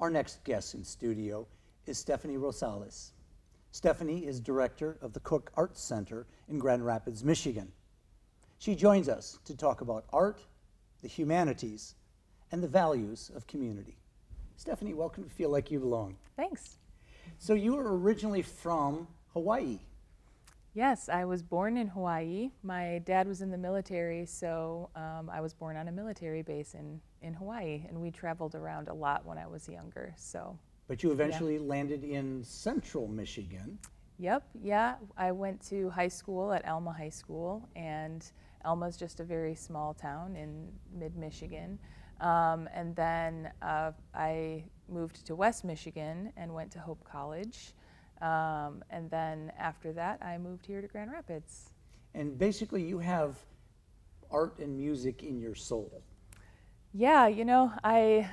Our next guest in studio is Steffanie Rosalez. Steffanie is director of the Cook Arts Center in Grand Rapids, Michigan. She joins us to talk about art, the humanities, and the values of community. Steffanie, welcome to Feel Like You Belong. Thanks. So you were originally from Hawaii. Yes, I was born in Hawaii. My dad was in the military, so I was born on a military base in Hawaii, and we traveled around a lot when I was younger. But you eventually landed in central Michigan. Yep, yeah. I went to high school at Alma High School, and Alma's just a very small town in mid-Michigan. And then I moved to West Michigan and went to Hope College. And then after that, I moved here to Grand Rapids. And basically you have art and music in your soul. Yeah, you know, I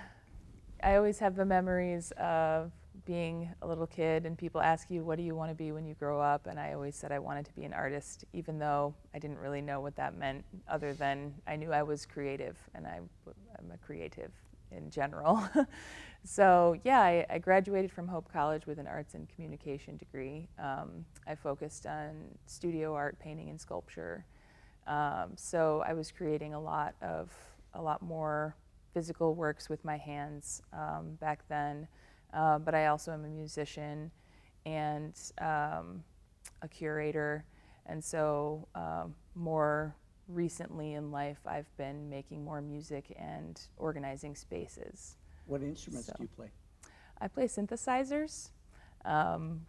always have the memories of being a little kid and people ask you, what do you want to be when you grow up? And I always said I wanted to be an artist, even though I didn't really know what that meant, other than I knew I was creative, and I'm a creative in general. So yeah, I graduated from Hope College with an arts and communication degree. I focused on studio art, painting, and sculpture. So I was creating a lot more physical works with my hands back then. But I also am a musician and a curator, and so more recently in life I've been making more music and organizing spaces. What instruments do you play? I play synthesizers,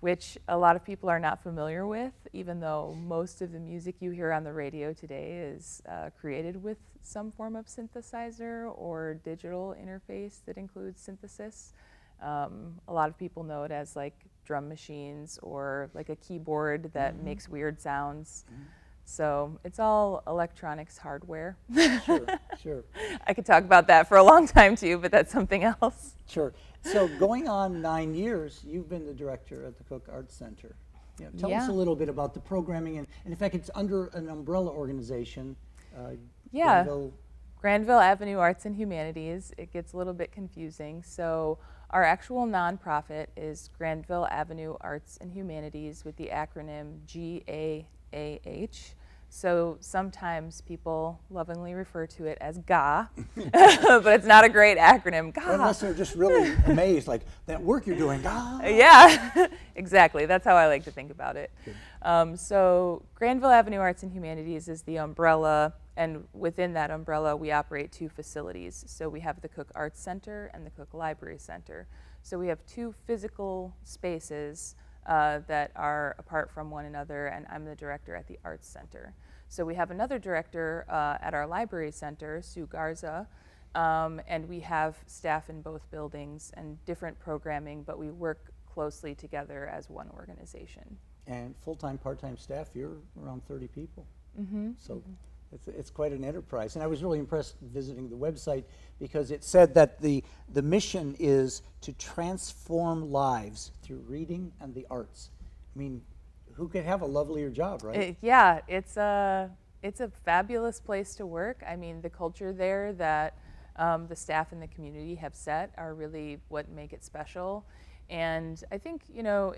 which a lot of people are not familiar with, even though most of the music you hear on the radio today is created with some form of synthesizer or digital interface that includes synthesis. A lot of people know it as like drum machines or like a keyboard that makes weird sounds. So it's all electronics hardware. Sure. I could talk about that for a long time too, but that's something else. Sure. So going on 9 years, you've been the director at the Cook Arts Center. You know, tell us a little bit about the programming, and in fact, it's under an umbrella organization. Granville Avenue Arts and Humanities. It gets a little bit confusing. So our actual nonprofit is Granville Avenue Arts and Humanities with the acronym GAAH. So sometimes people lovingly refer to it as GA, but it's not a great acronym. GA. Unless they're just really amazed, like that work you're doing. GA. Yeah, exactly. That's how I like to think about it. So Granville Avenue Arts and Humanities is the umbrella, and within that umbrella we operate two facilities. So we have the Cook Arts Center and the Cook Library Center. So we have two physical spaces that are apart from one another, and I'm the director at the Arts Center. So we have another director at our Library Center, Sue Garza, and we have staff in both buildings and different programming, but we work closely together as one organization. And full-time, part-time staff, you're around 30 people. So it's quite an enterprise. And I was really impressed visiting the website because it said that the mission is to transform lives through reading and the arts. I mean, who could have a lovelier job, right? Yeah, it's a fabulous place to work. I mean, the culture there that the staff and the community have set are really what make it special. And I think, you know,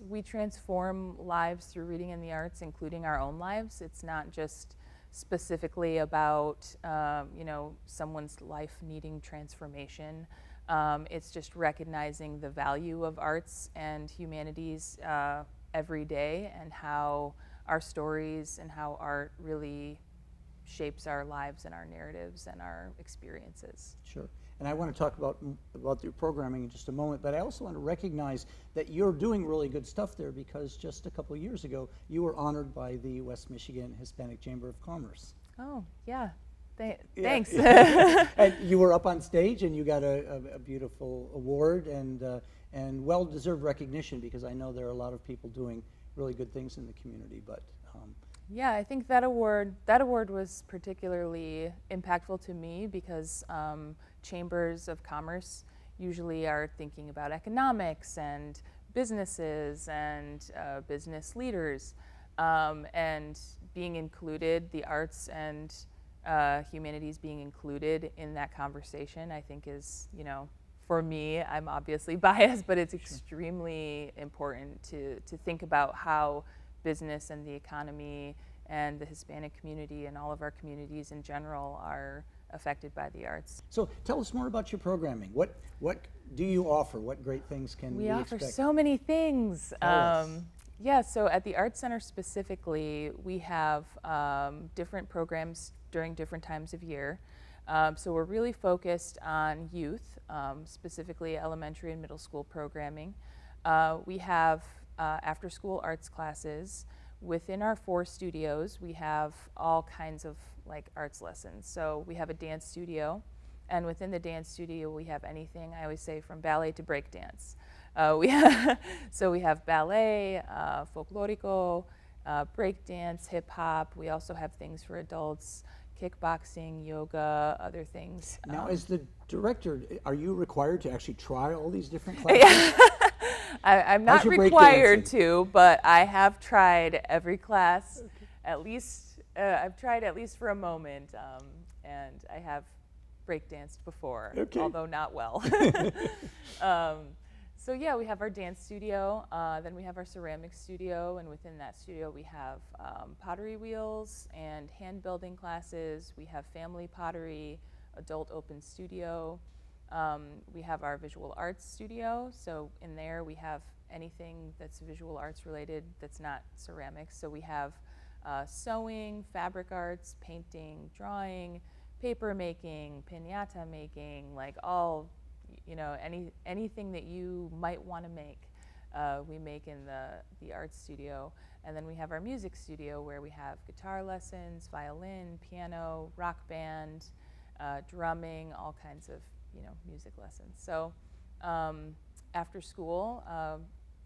we transform lives through reading and the arts, including our own lives. It's not just specifically about, you know, someone's life needing transformation. It's just recognizing the value of arts and humanities every day, and how our stories and how art really shapes our lives and our narratives and our experiences. Sure. And I want to talk about your programming in just a moment, but I also want to recognize that you're doing really good stuff there, because just a couple of years ago, you were honored by the West Michigan Hispanic Chamber of Commerce. Oh, yeah. Thanks. And you were up on stage and you got a beautiful award and well-deserved recognition, because I know there are a lot of people doing really good things in the community. But yeah, I think that award was particularly impactful to me because chambers of commerce usually are thinking about economics and businesses and business leaders, and being included, the arts and humanities being included in that conversation, I think is, you know, for me, I'm obviously biased, but it's extremely important to think about how business and the economy and the Hispanic community and all of our communities in general are affected by the arts. So tell us more about your programming. What do you offer? What great things can we offer expect? so many things. Tell us. Yeah, so at the Arts Center specifically, we have different programs during different times of year. So we're really focused on youth, specifically elementary and middle school programming. We have after-school arts classes. Within our 4 studios, we have all kinds of like arts lessons. So we have a dance studio, and within the dance studio, we have anything, I always say, from ballet to break dance. So we have ballet, folklorico, break dance, hip hop. We also have things for adults, kickboxing, yoga, other things. Now, as the director, are you required to actually try all these different classes? I'm not How's your required breakdancing? to, but I have tried every class. At least I've tried at least for a moment, and I have breakdanced before, Okay. although not well. So yeah, we have our dance studio, then we have our ceramics studio, and within that studio we have pottery wheels and hand building classes. We have family pottery, adult open studio. We have our visual arts studio, so in there we have anything that's visual arts related that's not ceramics. So we have sewing, fabric arts, painting, drawing, paper making, piñata making, like all, you know, anything that you might want to make, we make in the arts studio. And then we have our music studio where we have guitar lessons, violin, piano, rock band, drumming, all kinds of, you know, music lessons. So after school,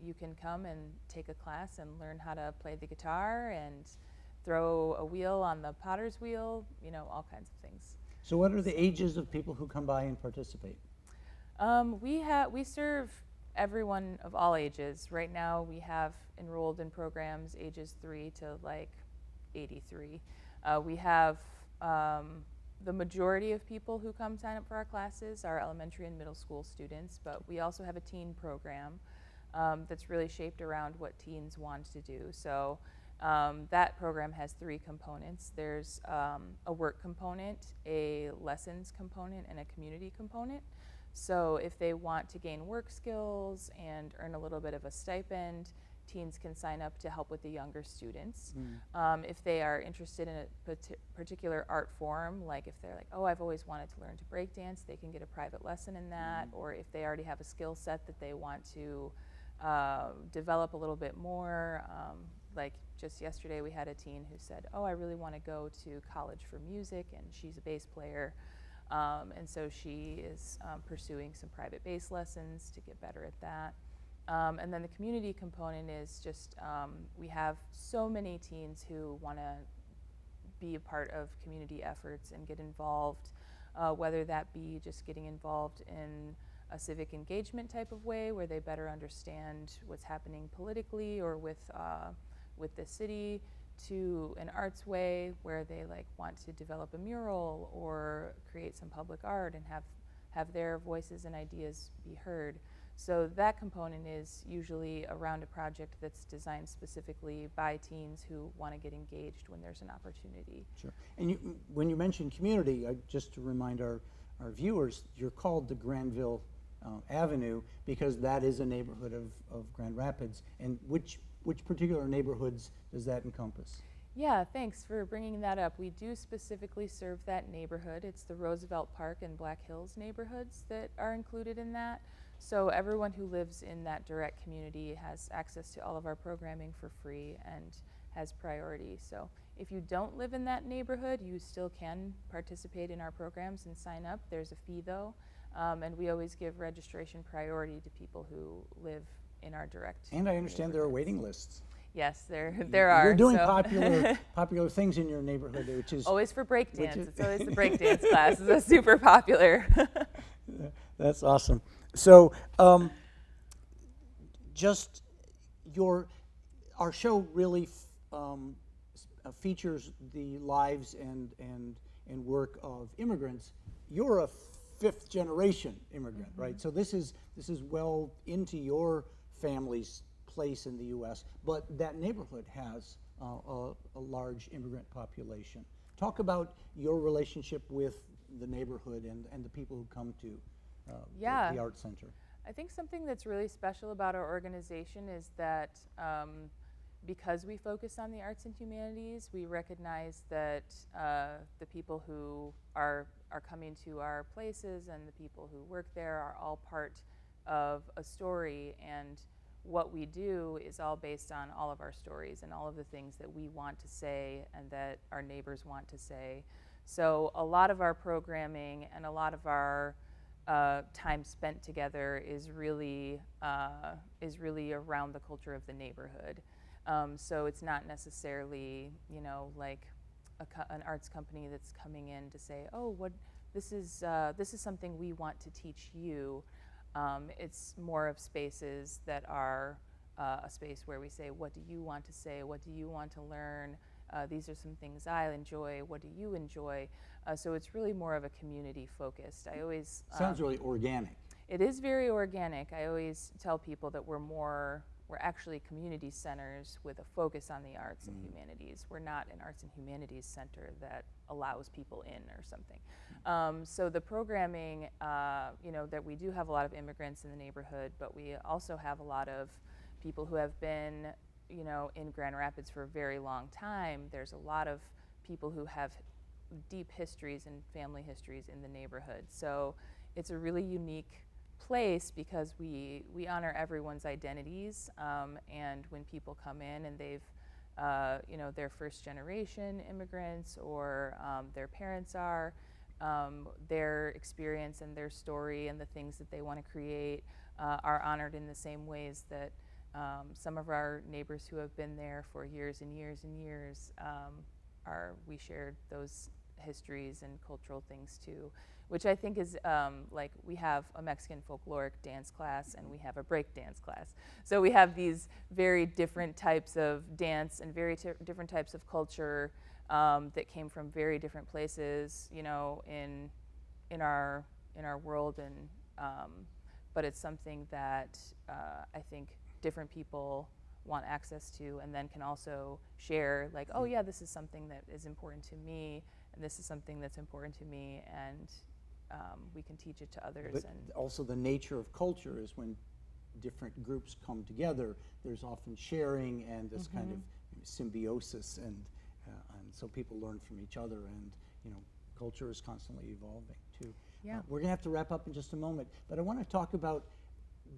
you can come and take a class and learn how to play the guitar and throw a wheel on the potter's wheel, you know, all kinds of things. So what are the ages of people who come by and participate? We serve everyone of all ages. Right now we have enrolled in programs ages 3 to like 83. We have the majority of people who come sign up for our classes are elementary and middle school students, but we also have a teen program that's really shaped around what teens want to do. So that program has 3 components. There's a work component, a lessons component, and a community component. So if they want to gain work skills and earn a little bit of a stipend, teens can sign up to help with the younger students. If they are interested in a particular art form, like if they're like, oh, I've always wanted to learn to break dance, they can get a private lesson in that. Or if they already have a skill set that they want to develop a little bit more, like just yesterday we had a teen who said, oh, I really want to go to college for music, and she's a bass player. And so she is pursuing some private bass lessons to get better at that. And then the community component is just, we have so many teens who want to be a part of community efforts and get involved, whether that be just getting involved in a civic engagement type of way where they better understand what's happening politically or with the city, to an arts way where they like want to develop a mural or create some public art and have their voices and ideas be heard. So that component is usually around a project that's designed specifically by teens who want to get engaged when there's an opportunity. Sure. And when you mention community, just to remind our viewers, you're called the Granville Avenue because that is a neighborhood of Grand Rapids. And which particular neighborhoods does that encompass? Yeah, thanks for bringing that up. We do specifically serve that neighborhood. It's the Roosevelt Park and Black Hills neighborhoods that are included in that. So everyone who lives in that direct community has access to all of our programming for free and has priority. So if you don't live in that neighborhood, you still can participate in our programs and sign up. There's a fee though, and we always give registration priority to people who live in our direct. And I understand there are waiting lists. Yes, there are. You're doing so. popular things in your neighborhood, which is always for break dance. It's always the break dance classes. That's super popular. That's awesome. So, our show really features the lives and work of immigrants. You're a fifth generation immigrant, right? So this is well into your family's place in the U.S., but that neighborhood has a large immigrant population. Talk about your relationship with the neighborhood and the people who come to the Art Center. I think something that's really special about our organization is that because we focus on the arts and humanities, we recognize that the people who are coming to our places and the people who work there are all part of a story, and what we do is all based on all of our stories and all of the things that we want to say and that our neighbors want to say. So a lot of our programming and a lot of our time spent together is really around the culture of the neighborhood. So it's not necessarily, you know, like an arts company that's coming in to say, oh, this is something we want to teach you. It's more of spaces that are a space where we say, what do you want to say? What do you want to learn? These are some things I enjoy. What do you enjoy? So it's really more of a community focused. I always sounds really organic. It is very organic. I always tell people that we're actually community centers with a focus on the arts and humanities. We're not an arts and humanities center that allows people in or something. So the programming, you know, that we do have a lot of immigrants in the neighborhood, but we also have a lot of people who have been, you know, in Grand Rapids for a very long time. There's a lot of people who have deep histories and family histories in the neighborhood. So it's a really unique place because we honor everyone's identities, and when people come in and they've, you know, they're first generation immigrants or their parents are, their experience and their story and the things that they want to create are honored in the same ways that some of our neighbors who have been there for years and years and years we shared those histories and cultural things too, which I think is like we have a Mexican folkloric dance class and we have a break dance class. So we have these very different types of dance and very different types of culture that came from very different places, you know, in our world, and but it's something that I think different people want access to, and then can also share, like, oh yeah, this is something that is important to me, and this is something that's important to me, and we can teach it to others. But and also the nature of culture is when different groups come together, there's often sharing and this kind of symbiosis, and so people learn from each other, and you know, culture is constantly evolving too. Yeah. We're gonna have to wrap up in just a moment, but I want to talk about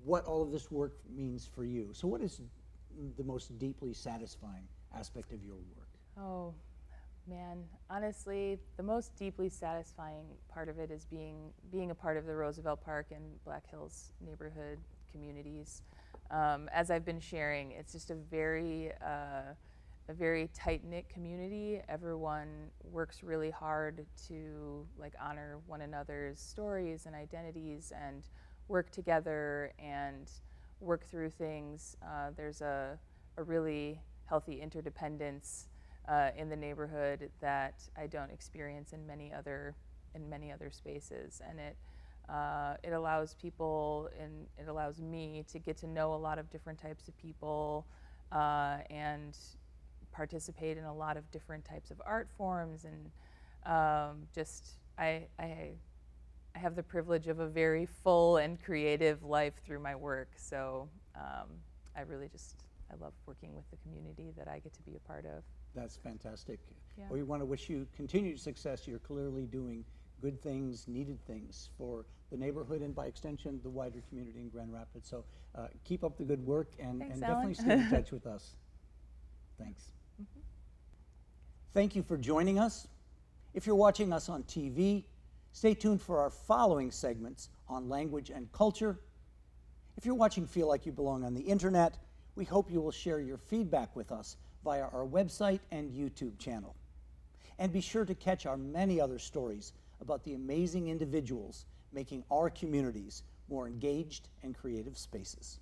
what all of this work means for you. So what is the most deeply satisfying aspect of your work? Oh, man, honestly, the most deeply satisfying part of it is being a part of the Roosevelt Park and Black Hills neighborhood communities. As I've been sharing, it's just a very tight-knit community. Everyone works really hard to like honor one another's stories and identities and work together and work through things. There's a really healthy interdependence in the neighborhood that I don't experience in many other spaces, and it allows people and it allows me to get to know a lot of different types of people and participate in a lot of different types of art forms, and just I have the privilege of a very full and creative life through my work. So I love working with the community that I get to be a part of. That's fantastic. Yeah. We want to wish you continued success. You're clearly doing good things, needed things for the neighborhood and by extension the wider community in Grand Rapids. So keep up the good work, and Thanks, definitely Alan. stay in touch with us. Thanks. Thank you for joining us. If you're watching us on TV, stay tuned for our following segments on language and culture. If you're watching Feel Like You Belong on the internet, we hope you will share your feedback with us via our website and YouTube channel. And be sure to catch our many other stories about the amazing individuals making our communities more engaged and creative spaces.